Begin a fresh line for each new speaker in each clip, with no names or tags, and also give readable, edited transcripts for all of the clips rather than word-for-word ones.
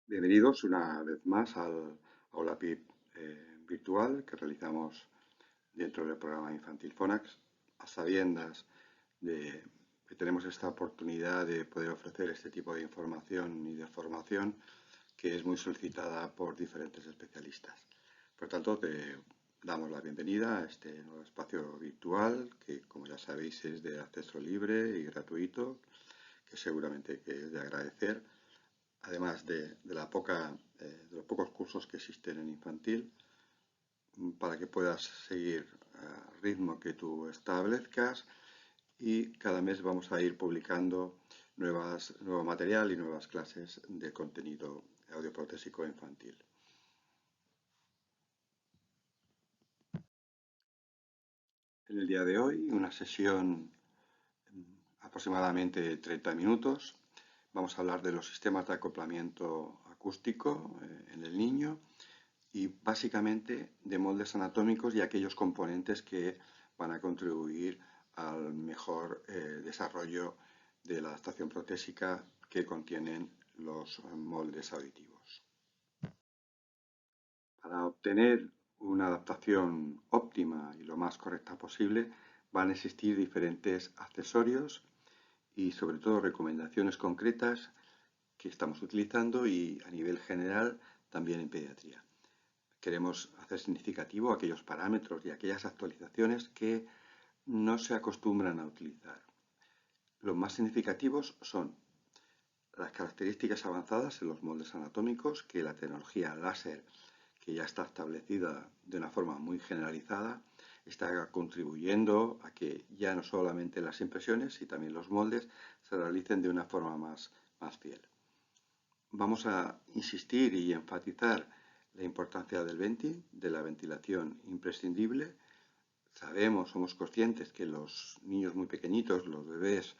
Bienvenidos una vez más al Aula PIB virtual que realizamos dentro del programa Infantil Fonax, a sabiendas de que tenemos esta oportunidad de poder ofrecer este tipo de información y de formación que es muy solicitada por diferentes especialistas. Por tanto, te damos la bienvenida a este nuevo espacio virtual que, como ya sabéis, es de acceso libre y gratuito, que seguramente que es de agradecer, además de los pocos cursos que existen en infantil, para que puedas seguir el ritmo que tú establezcas, y cada mes vamos a ir publicando nuevo material y nuevas clases de contenido audioprotésico infantil. En el día de hoy, una sesión aproximadamente 30 minutos. Vamos a hablar de los sistemas de acoplamiento acústico en el niño y básicamente de moldes anatómicos y aquellos componentes que van a contribuir al mejor desarrollo de la adaptación protésica que contienen los moldes auditivos. Para obtener una adaptación óptima y lo más correcta posible, van a existir diferentes accesorios y sobre todo recomendaciones concretas que estamos utilizando y a nivel general también en pediatría. Queremos hacer significativo aquellos parámetros y aquellas actualizaciones que no se acostumbran a utilizar. Los más significativos son las características avanzadas en los moldes anatómicos, que la tecnología láser, que ya está establecida de una forma muy generalizada, está contribuyendo a que ya no solamente las impresiones, sino también los moldes se realicen de una forma más fiel. Vamos a insistir y enfatizar la importancia del venti, de la ventilación imprescindible. Somos conscientes que los niños muy pequeñitos, los bebés,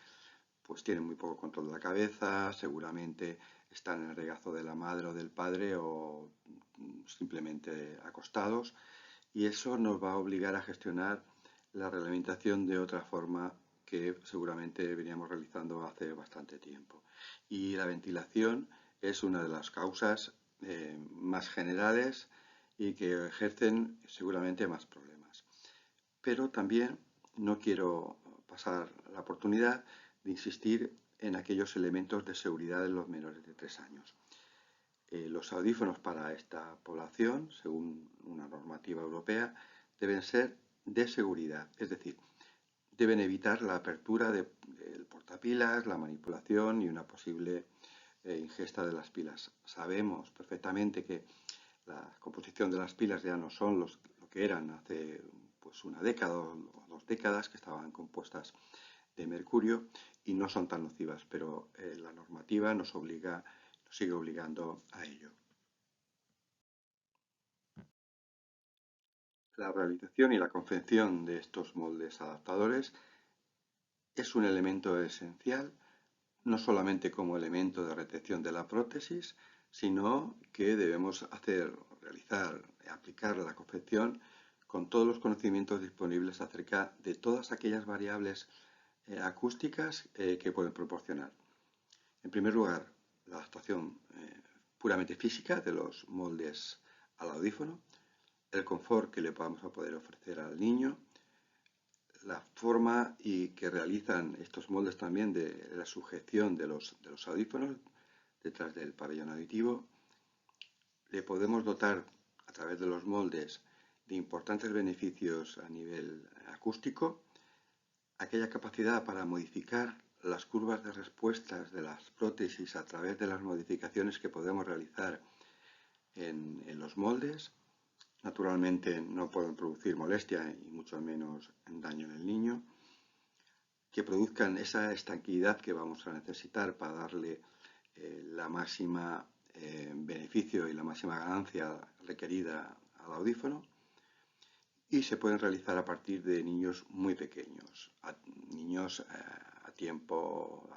pues tienen muy poco control de la cabeza, seguramente están en el regazo de la madre o del padre o simplemente acostados, y eso nos va a obligar a gestionar la realimentación de otra forma que seguramente veníamos realizando hace bastante tiempo. Y la ventilación es una de las causas más generales y que ejercen seguramente más problemas. Pero también no quiero pasar la oportunidad de insistir en aquellos elementos de seguridad de los menores de 3 años. Los audífonos para esta población, según una normativa europea, deben ser de seguridad, es decir, deben evitar la apertura del portapilas, la manipulación y una posible ingesta de las pilas. Sabemos perfectamente que la composición de las pilas ya no son lo que eran hace pues una década o 2 décadas, que estaban compuestas de mercurio y no son tan nocivas, pero la normativa nos sigue obligando a ello. La realización y la confección de estos moldes adaptadores es un elemento esencial, no solamente como elemento de retención de la prótesis, sino que debemos aplicar la confección con todos los conocimientos disponibles acerca de todas aquellas variables acústicas que pueden proporcionar. En primer lugar, la adaptación puramente física de los moldes al audífono, el confort que le vamos a poder ofrecer al niño, la forma y que realizan estos moldes también de la sujeción de los audífonos detrás del pabellón auditivo. Le podemos dotar a través de los moldes de importantes beneficios a nivel acústico, aquella capacidad para modificar las curvas de respuestas de las prótesis a través de las modificaciones que podemos realizar en los moldes. Naturalmente no pueden producir molestia y mucho menos daño en el niño, que produzcan esa estanquidad que vamos a necesitar para darle la máxima beneficio y la máxima ganancia requerida al audífono, y se pueden realizar a partir de niños muy pequeños, niños a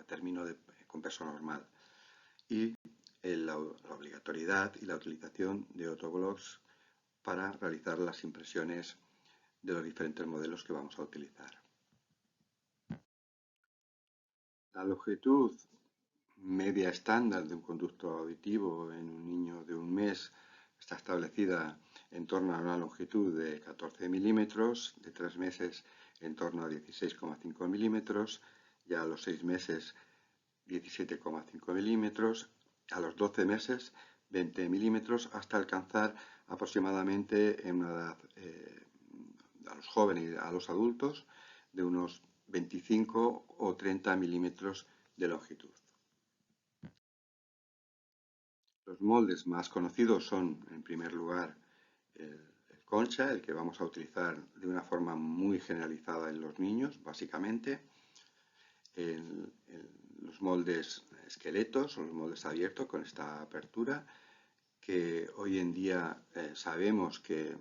término con peso normal, y la obligatoriedad y la utilización de autoblocks para realizar las impresiones de los diferentes modelos que vamos a utilizar. La longitud media estándar de un conducto auditivo en un niño de un mes está establecida en torno a una longitud de 14 milímetros, de 3 meses en torno a 16,5 milímetros, ya a los 6 meses 17,5 milímetros, a los 12 meses 20 milímetros, hasta alcanzar aproximadamente en una edad a los jóvenes y a los adultos de unos 25 o 30 milímetros de longitud. Los moldes más conocidos son, en primer lugar, el concha, el que vamos a utilizar de una forma muy generalizada en los niños, básicamente. Los moldes esqueletos o los moldes abiertos con esta apertura, que hoy en día sabemos que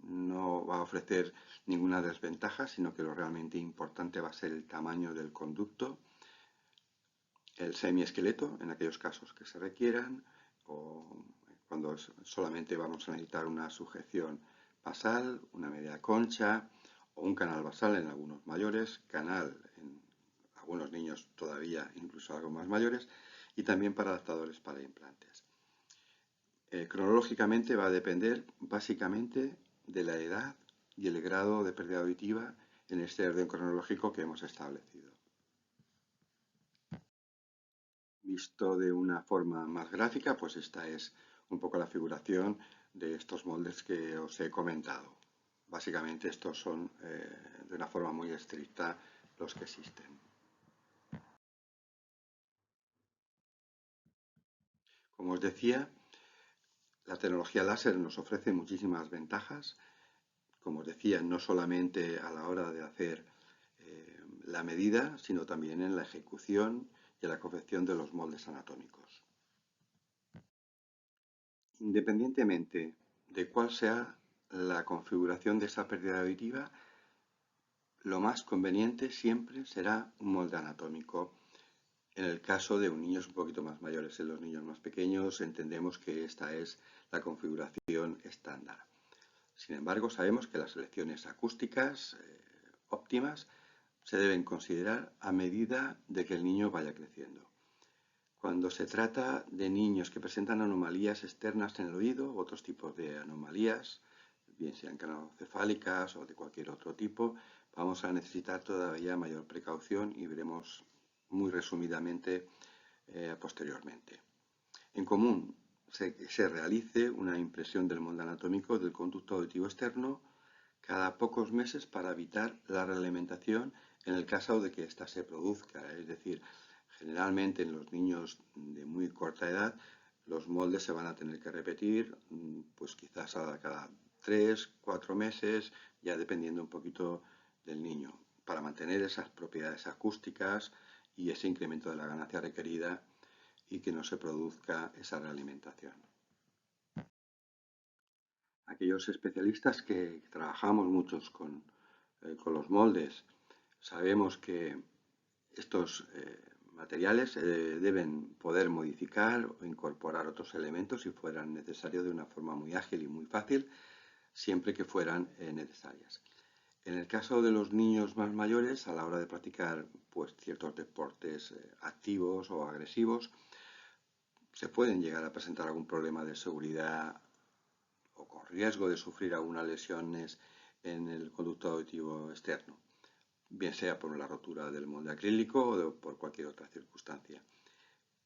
no va a ofrecer ninguna desventaja, sino que lo realmente importante va a ser el tamaño del conducto, el semiesqueleto en aquellos casos que se requieran, o cuando solamente vamos a necesitar una sujeción basal, una media concha o un canal basal en algunos mayores, canal en algunos niños todavía incluso algo más mayores, y también para adaptadores para implantes. Cronológicamente va a depender básicamente de la edad y el grado de pérdida auditiva en este orden cronológico que hemos establecido. Visto de una forma más gráfica, pues esta es un poco la figuración de estos moldes que os he comentado. Básicamente estos son de una forma muy estricta los que existen. Como os decía, la tecnología láser nos ofrece muchísimas ventajas. Como os decía, no solamente a la hora de hacer la medida, sino también en la ejecución y en la confección de los moldes anatómicos. Independientemente de cuál sea la configuración de esa pérdida auditiva, lo más conveniente siempre será un molde anatómico. En el caso de niños un poquito más mayores, en los niños más pequeños entendemos que esta es la configuración estándar. Sin embargo, sabemos que las selecciones acústicas óptimas se deben considerar a medida de que el niño vaya creciendo. Cuando se trata de niños que presentan anomalías externas en el oído, otros tipos de anomalías, bien sean cranocefálicas o de cualquier otro tipo, vamos a necesitar todavía mayor precaución y veremos muy resumidamente posteriormente. En común, se realice una impresión del molde anatómico del conducto auditivo externo cada pocos meses para evitar la realimentación en el caso de que ésta se produzca. Es decir, generalmente en los niños de muy corta edad los moldes se van a tener que repetir, pues quizás a cada 3, 4 meses, ya dependiendo un poquito del niño, para mantener esas propiedades acústicas y ese incremento de la ganancia requerida y que no se produzca esa realimentación. Aquellos especialistas que trabajamos muchos con los moldes, sabemos que estos materiales deben poder modificar o incorporar otros elementos si fueran necesarios de una forma muy ágil y muy fácil, siempre que fueran necesarias. En el caso de los niños más mayores, a la hora de practicar pues, ciertos deportes activos o agresivos, se pueden llegar a presentar algún problema de seguridad o con riesgo de sufrir algunas lesiones en el conducto auditivo externo, bien sea por la rotura del molde acrílico o por cualquier otra circunstancia.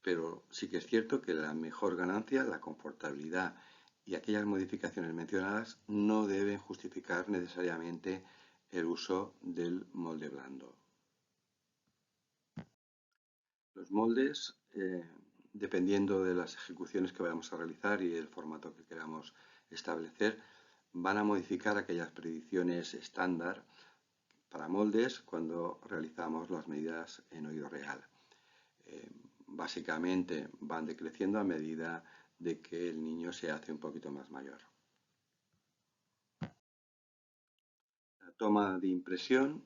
Pero sí que es cierto que la mejor ganancia, la confortabilidad y aquellas modificaciones mencionadas no deben justificar necesariamente el uso del molde blando. Los moldes, dependiendo de las ejecuciones que vayamos a realizar y el formato que queramos establecer, van a modificar aquellas predicciones estándar para moldes cuando realizamos las medidas en oído real. Básicamente van decreciendo a medida de que el niño se hace un poquito más mayor. La toma de impresión,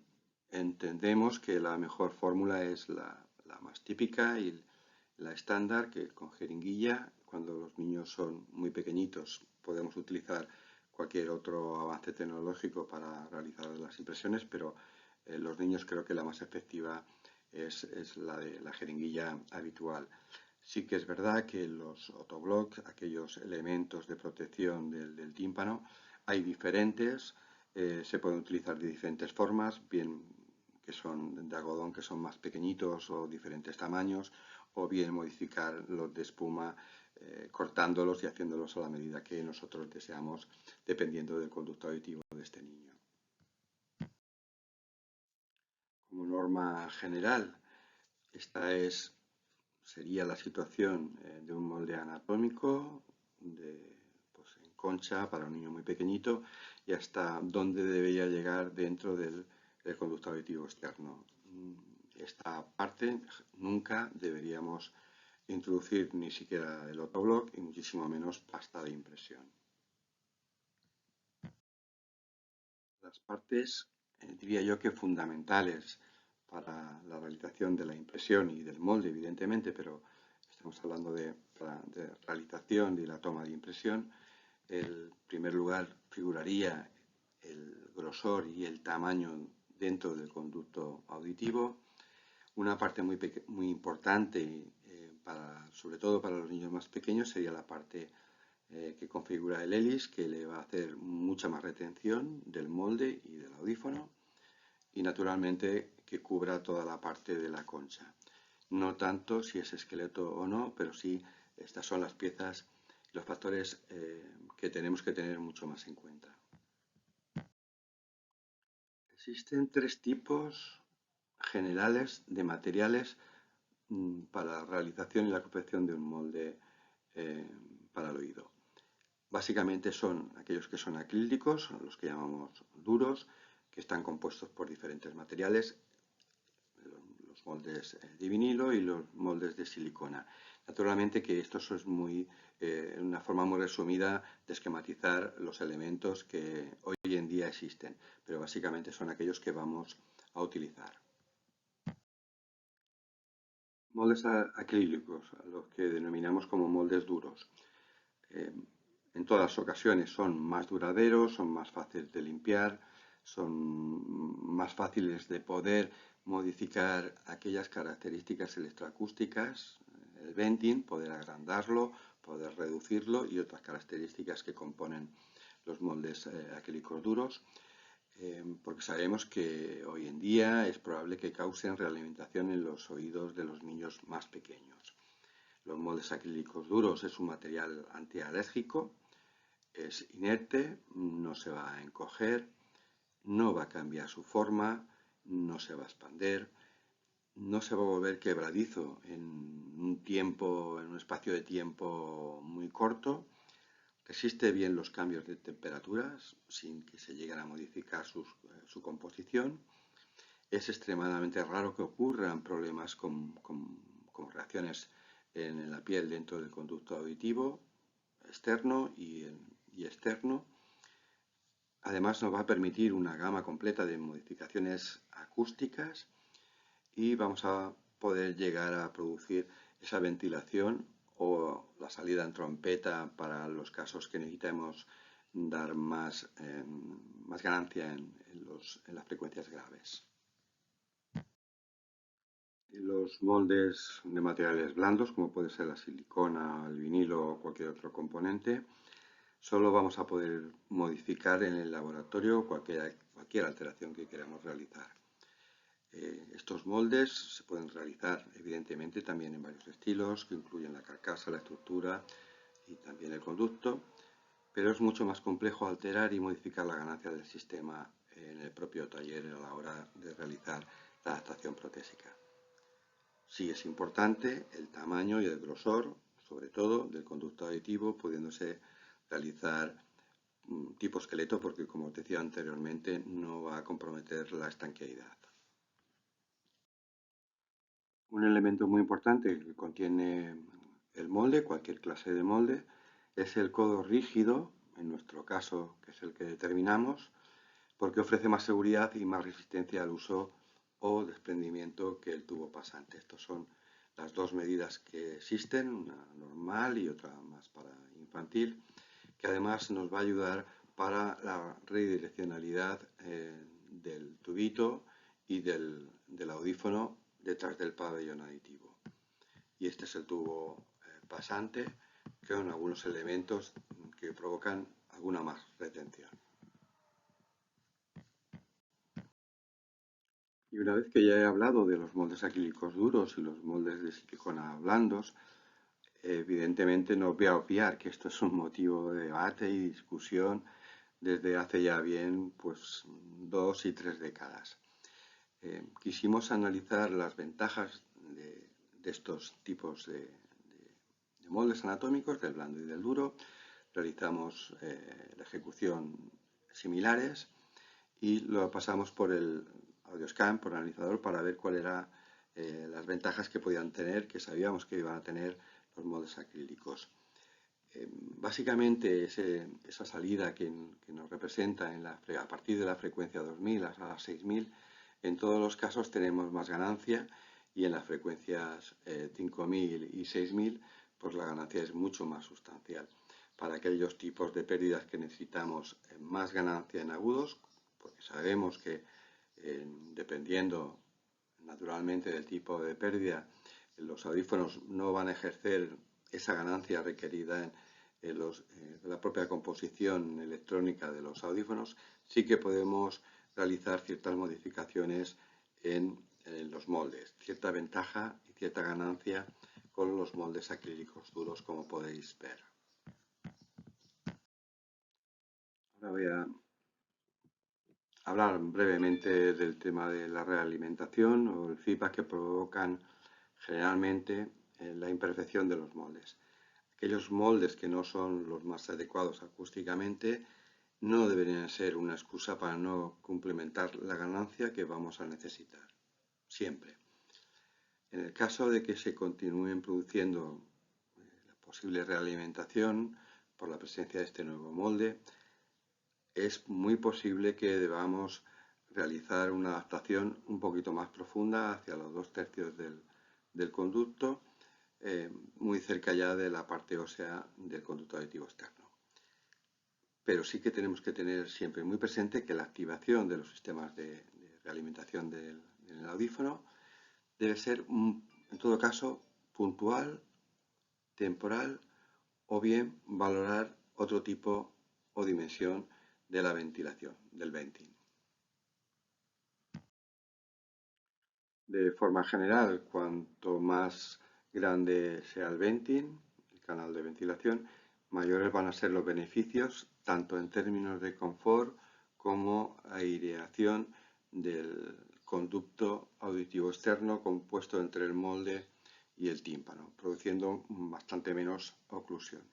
entendemos que la mejor fórmula es la más típica y la estándar, que con jeringuilla, cuando los niños son muy pequeñitos, podemos utilizar cualquier otro avance tecnológico para realizar las impresiones, pero los niños creo que la más efectiva es la de la jeringuilla habitual. Sí que es verdad que los Otoblock, aquellos elementos de protección del tímpano, hay diferentes, se pueden utilizar de diferentes formas, bien que son de algodón, que son más pequeñitos o diferentes tamaños, o bien modificar los de espuma cortándolos y haciéndolos a la medida que nosotros deseamos, dependiendo del conducto auditivo de este niño. Como norma general, sería la situación de un molde anatómico pues, en concha para un niño muy pequeñito y hasta dónde debería llegar dentro del conducto auditivo externo. Esta parte nunca deberíamos introducir ni siquiera el Otoblock y muchísimo menos pasta de impresión. Las partes, diría yo que fundamentales para la realización de la impresión y del molde, evidentemente, pero estamos hablando de realización y la toma de impresión. En primer lugar figuraría el grosor y el tamaño dentro del conducto auditivo. Una parte muy importante, sobre todo para los niños más pequeños, sería la parte que configura el hélice, que le va a hacer mucha más retención del molde y del audífono, y naturalmente que cubra toda la parte de la concha. No tanto si es esqueleto o no, pero sí estas son las piezas, los factores que tenemos que tener mucho más en cuenta. Existen tres tipos generales de materiales para la realización y la confección de un molde para el oído. Básicamente son aquellos que son acrílicos, los que llamamos duros, que están compuestos por diferentes materiales, los moldes de vinilo y los moldes de silicona. Naturalmente que esto es una forma muy resumida de esquematizar los elementos que hoy en día existen, pero básicamente son aquellos que vamos a utilizar. Moldes acrílicos, a los que denominamos como moldes duros. En todas las ocasiones son más duraderos, son más fáciles de limpiar, son más fáciles de poder modificar aquellas características electroacústicas, el venting, poder agrandarlo, poder reducirlo y otras características que componen los moldes acrílicos duros, porque sabemos que hoy en día es probable que causen realimentación en los oídos de los niños más pequeños. Los moldes acrílicos duros es un material antialérgico, es inerte, no se va a encoger, no va a cambiar su forma, no se va a expander, no se va a volver quebradizo en un espacio de tiempo muy corto, resiste bien los cambios de temperaturas sin que se lleguen a modificar su composición. Es extremadamente raro que ocurran problemas con reacciones en la piel dentro del conducto auditivo externo y externo. Además nos va a permitir una gama completa de modificaciones acústicas y vamos a poder llegar a producir esa ventilación o la salida en trompeta para los casos que necesitemos dar más ganancia en las frecuencias graves. Los moldes de materiales blandos, como puede ser la silicona, el vinilo o cualquier otro componente, solo vamos a poder modificar en el laboratorio cualquier alteración que queramos realizar. Estos moldes se pueden realizar evidentemente también en varios estilos, que incluyen la carcasa, la estructura y también el conducto, pero es mucho más complejo alterar y modificar la ganancia del sistema en el propio taller a la hora de realizar la adaptación protésica. Sí es importante el tamaño y el grosor, sobre todo, del conducto auditivo, pudiéndose realizar tipo esqueleto porque, como os decía anteriormente, no va a comprometer la estanqueidad. Un elemento muy importante que contiene el molde, cualquier clase de molde, es el codo rígido, en nuestro caso, que es el que determinamos, porque ofrece más seguridad y más resistencia al uso o desprendimiento que el tubo pasante. Estas son las dos medidas que existen, una normal y otra más para infantil, que además nos va a ayudar para la redireccionalidad del tubito y del audífono detrás del pabellón aditivo. Y este es el tubo pasante con algunos elementos que provocan alguna más retención. Y una vez que ya he hablado de los moldes acrílicos duros y los moldes de silicona blandos, evidentemente no voy a obviar que esto es un motivo de debate y discusión desde hace ya bien 2 y 3 décadas. Quisimos analizar las ventajas de estos tipos de moldes anatómicos, del blando y del duro. Realizamos la ejecución similares y lo pasamos por el AudioScan, por el analizador, para ver cuáles eran las ventajas que podían tener, que sabíamos que iban a tener los moldes acrílicos. Básicamente esa salida que nos representa a partir de la frecuencia 2000 hasta las 6000, en todos los casos tenemos más ganancia, y en las frecuencias 5000 y 6000 pues la ganancia es mucho más sustancial. Para aquellos tipos de pérdidas que necesitamos más ganancia en agudos, porque sabemos que dependiendo naturalmente del tipo de pérdida, los audífonos no van a ejercer esa ganancia requerida en la propia composición electrónica de los audífonos. Sí que podemos realizar ciertas modificaciones en los moldes, cierta ventaja y cierta ganancia con los moldes acrílicos duros, como podéis ver. Ahora voy a hablar brevemente del tema de la realimentación o el feedback que provocan generalmente la imperfección de los moldes. Aquellos moldes que no son los más adecuados acústicamente no deberían ser una excusa para no complementar la ganancia que vamos a necesitar, siempre. En el caso de que se continúen produciendo la posible realimentación por la presencia de este nuevo molde, es muy posible que debamos realizar una adaptación un poquito más profunda hacia los 2/3 del conducto, muy cerca ya de la parte ósea del conducto auditivo externo. Pero sí que tenemos que tener siempre muy presente que la activación de los sistemas de realimentación del audífono debe ser, en todo caso, puntual, temporal, o bien valorar otro tipo o dimensión de la ventilación, del venting. De forma general, cuanto más grande sea el venting, el canal de ventilación, mayores van a ser los beneficios, tanto en términos de confort como aireación del conducto auditivo externo compuesto entre el molde y el tímpano, produciendo bastante menos oclusión.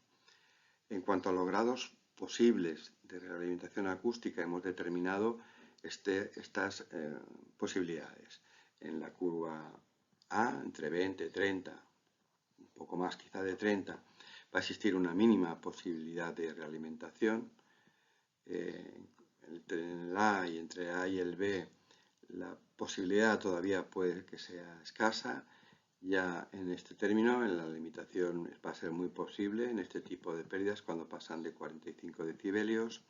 En cuanto a los grados posibles de realimentación acústica, hemos determinado estas posibilidades. En la curva A, entre 20 y 30, un poco más quizá de 30, va a existir una mínima posibilidad de realimentación. Entre el A y entre A y el B, la posibilidad todavía puede que sea escasa. Ya en este término, en la limitación va a ser muy posible en este tipo de pérdidas cuando pasan de 45 decibelios,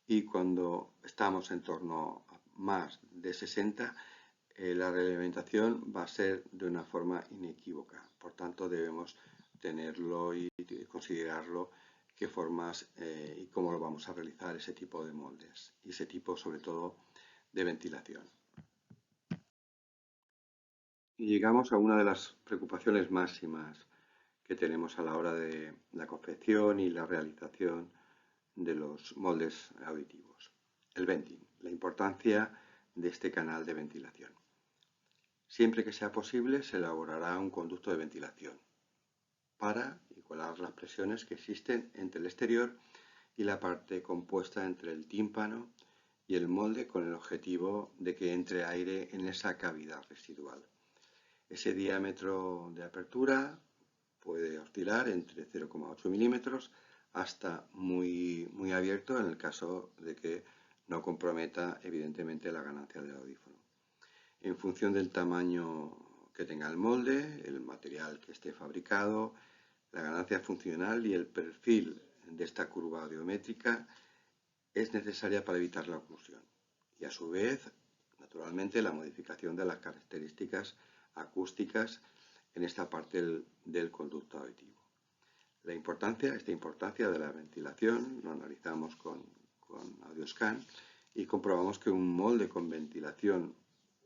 y cuando estamos en torno a más de 60, la realimentación va a ser de una forma inequívoca. Por tanto, debemos tenerlo y considerarlo qué formas y cómo lo vamos a realizar ese tipo de moldes y ese tipo, sobre todo, de ventilación. Y llegamos a una de las preocupaciones máximas que tenemos a la hora de la confección y la realización de los moldes auditivos: el venting, la importancia de este canal de ventilación. Siempre que sea posible, se elaborará un conducto de ventilación para igualar las presiones que existen entre el exterior y la parte compuesta entre el tímpano y el molde, con el objetivo de que entre aire en esa cavidad residual. Ese diámetro de apertura puede oscilar entre 0,8 milímetros hasta muy abierto, en el caso de que no comprometa evidentemente la ganancia del audífono. En función del tamaño que tenga el molde, el material que esté fabricado, la ganancia funcional y el perfil de esta curva audiométrica es necesaria para evitar la oclusión. Y a su vez, naturalmente la modificación de las características acústicas en esta parte del conducto auditivo. Esta importancia de la ventilación lo analizamos con AudioScan y comprobamos que un molde con ventilación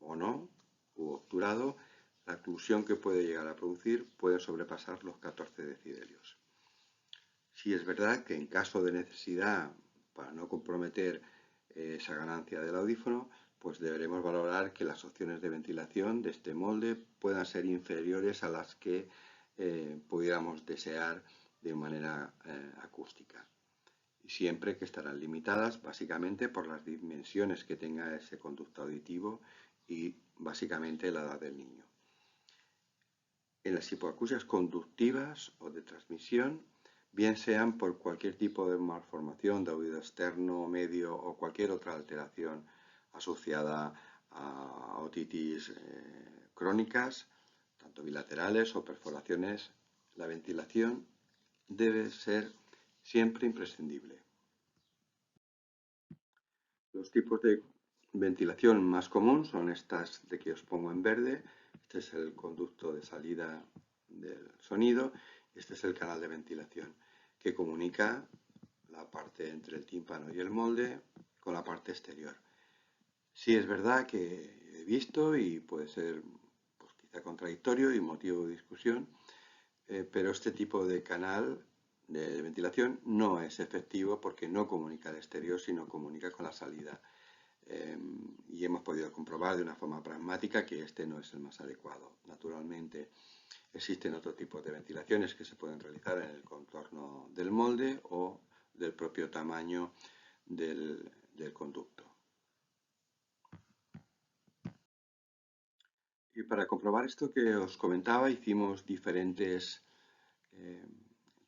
o no, u obturado, la oclusión que puede llegar a producir puede sobrepasar los 14 decibelios. Sí es verdad que en caso de necesidad, para no comprometer esa ganancia del audífono, pues deberemos valorar que las opciones de ventilación de este molde puedan ser inferiores a las que pudiéramos desear de manera acústica. Y siempre que estarán limitadas básicamente por las dimensiones que tenga ese conducto auditivo y básicamente la edad del niño. En las hipoacusias conductivas o de transmisión, bien sean por cualquier tipo de malformación de oído externo, medio o cualquier otra alteración asociada a otitis crónicas, tanto bilaterales o perforaciones, la ventilación debe ser siempre imprescindible. Los tipos de ventilación más común son estas de que os pongo en verde. Este es el conducto de salida del sonido. Este es el canal de ventilación que comunica la parte entre el tímpano y el molde con la parte exterior. Sí es verdad que he visto y puede ser pues, quizá contradictorio y motivo de discusión, pero este tipo de canal de ventilación no es efectivo porque no comunica al exterior, sino comunica con la salida. Y hemos podido comprobar de una forma pragmática que este no es el más adecuado. Naturalmente, existen otros tipos de ventilaciones que se pueden realizar en el contorno del molde o del propio tamaño del conducto. Y para comprobar esto que os comentaba, hicimos diferentes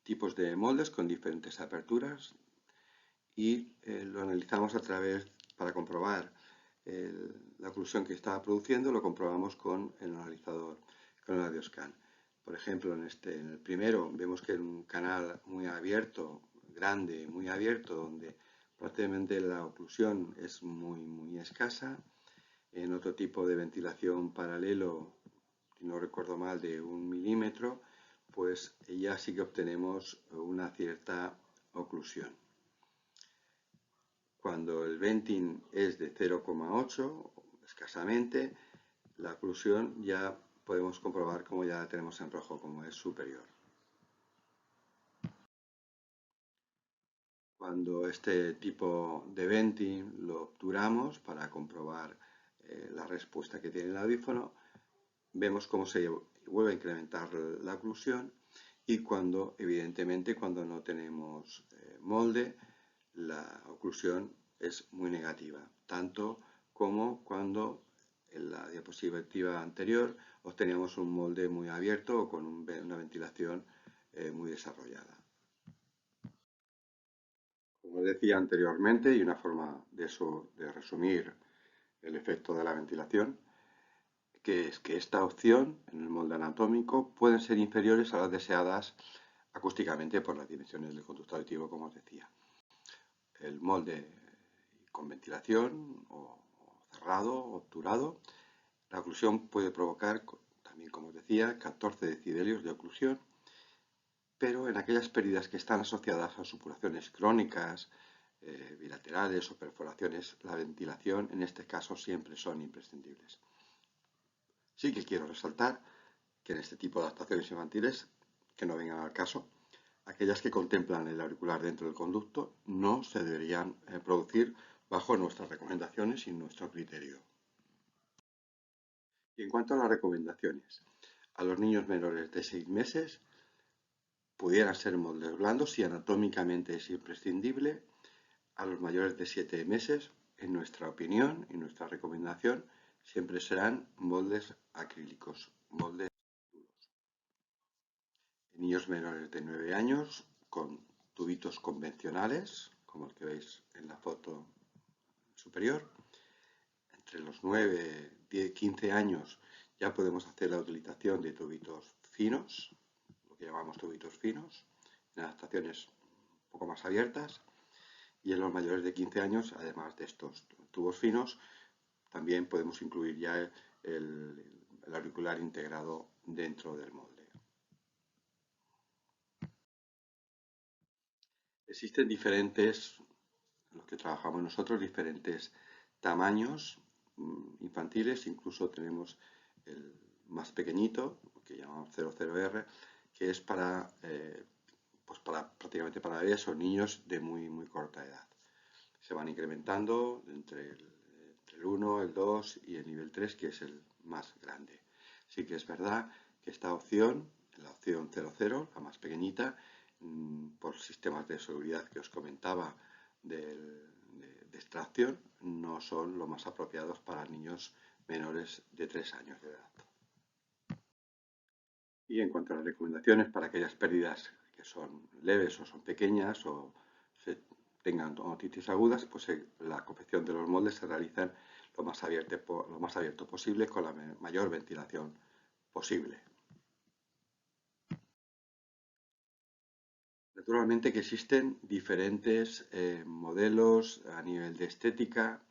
tipos de moldes con diferentes aperturas y lo analizamos a través, para comprobar la oclusión que estaba produciendo, lo comprobamos con el analizador, con el AudioScan. Por ejemplo, en el primero vemos que es un canal muy abierto, grande, muy abierto, donde prácticamente la oclusión es muy escasa. En otro tipo de ventilación paralelo, si no recuerdo mal, de 1 milímetro, pues ya sí que obtenemos una cierta oclusión. Cuando el venting es de 0,8, escasamente, la oclusión ya podemos comprobar como ya la tenemos en rojo, como es superior. Cuando este tipo de venting lo obturamos para comprobar la respuesta que tiene el audífono, vemos cómo se vuelve a incrementar la oclusión y evidentemente, cuando no tenemos molde, la oclusión es muy negativa, tanto como cuando en la diapositiva anterior obteníamos un molde muy abierto o con una ventilación muy desarrollada. Como decía anteriormente, y una forma de resumir el efecto de la ventilación, que es que esta opción en el molde anatómico pueden ser inferiores a las deseadas acústicamente por las dimensiones del conducto auditivo, como os decía. El molde con ventilación o cerrado o obturado, la oclusión puede provocar, también como os decía, 14 decibelios de oclusión, pero en aquellas pérdidas que están asociadas a supuraciones crónicas, bilaterales o perforaciones, la ventilación en este caso siempre son imprescindibles. Sí que quiero resaltar que en este tipo de adaptaciones infantiles, que no vengan al caso, aquellas que contemplan el auricular dentro del conducto no se deberían producir bajo nuestras recomendaciones y nuestro criterio. Y en cuanto a las recomendaciones, a los niños menores de 6 meses pudieran ser moldes blandos y anatómicamente es imprescindible. A los mayores de 7 meses, en nuestra opinión y nuestra recomendación, siempre serán moldes acrílicos, moldes duros. En niños menores de 9 años, con tubitos convencionales, como el que veis en la foto superior. Entre los 9, 10, 15 años ya podemos hacer la utilización de tubitos finos, lo que llamamos tubitos finos, en adaptaciones un poco más abiertas. Y en los mayores de 15 años, además de estos tubos finos, también podemos incluir ya el auricular integrado dentro del molde. Existen diferentes, los que trabajamos nosotros, diferentes tamaños infantiles, incluso tenemos el más pequeñito, que llamamos 00R, que es pues prácticamente para bebés o niños de muy corta edad. Se van incrementando entre el 1, el 2 y el nivel 3, que es el más grande. Sí que es verdad que esta opción, la opción 00, la más pequeñita, por sistemas de seguridad que os comentaba de extracción, no son los más apropiados para niños menores de 3 años de edad. Y en cuanto a las recomendaciones para aquellas pérdidas que son leves o son pequeñas o se tengan otitis agudas, pues la confección de los moldes se realizan lo más abierto posible con la mayor ventilación posible. Naturalmente que existen diferentes modelos a nivel de estética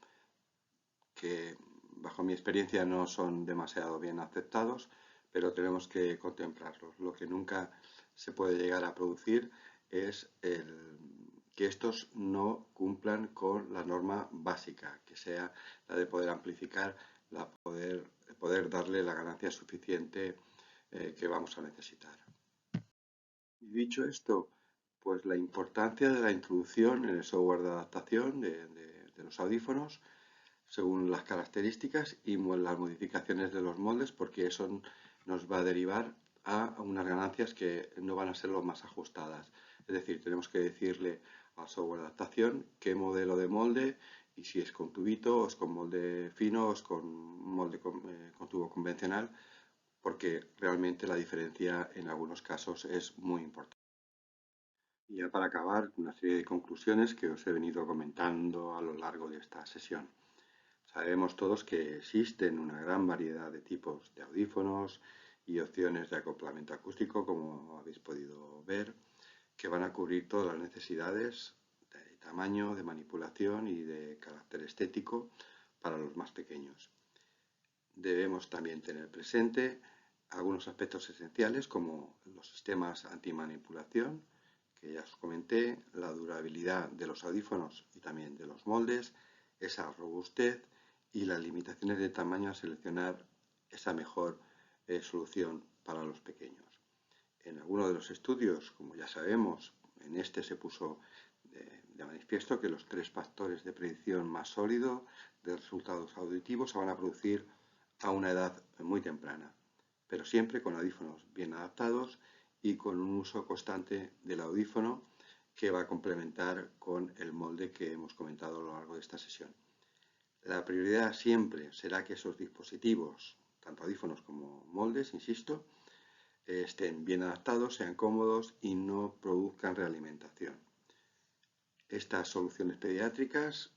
que bajo mi experiencia no son demasiado bien aceptados, pero tenemos que contemplarlos. Lo que nunca se puede llegar a producir es que estos no cumplan con la norma básica, que sea la de poder amplificar, poder darle la ganancia suficiente que vamos a necesitar. Y dicho esto, pues la importancia de la introducción en el software de adaptación de los audífonos según las características y las modificaciones de los moldes, porque eso nos va a derivar a unas ganancias que no van a ser las más ajustadas. Es decir, tenemos que decirle al software de adaptación qué modelo de molde y si es con tubito o es con molde fino o es con molde con tubo convencional, porque realmente la diferencia en algunos casos es muy importante. Y ya para acabar, una serie de conclusiones que os he venido comentando a lo largo de esta sesión. Sabemos todos que existen una gran variedad de tipos de audífonos y opciones de acoplamiento acústico, como habéis podido ver, que van a cubrir todas las necesidades de tamaño, de manipulación y de carácter estético para los más pequeños. Debemos también tener presente algunos aspectos esenciales como los sistemas antimanipulación, que ya os comenté, la durabilidad de los audífonos y también de los moldes, esa robustez y las limitaciones de tamaño a seleccionar esa mejor solución para los pequeños. En algunos de los estudios, como ya sabemos, en este se puso de manifiesto que los 3 factores de predicción más sólidos de resultados auditivos se van a producir a una edad muy temprana, pero siempre con audífonos bien adaptados y con un uso constante del audífono que va a complementar con el molde que hemos comentado a lo largo de esta sesión. La prioridad siempre será que esos dispositivos, tanto audífonos como moldes, insisto, estén bien adaptados, sean cómodos y no produzcan realimentación. Estas soluciones pediátricas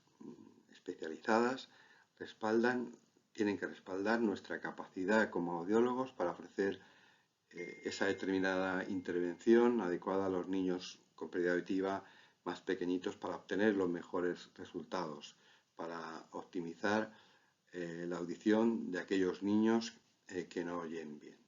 especializadas tienen que respaldar nuestra capacidad como audiólogos para ofrecer esa determinada intervención adecuada a los niños con pérdida auditiva más pequeñitos para obtener los mejores resultados, para optimizar la audición de aquellos niños que no oyen bien.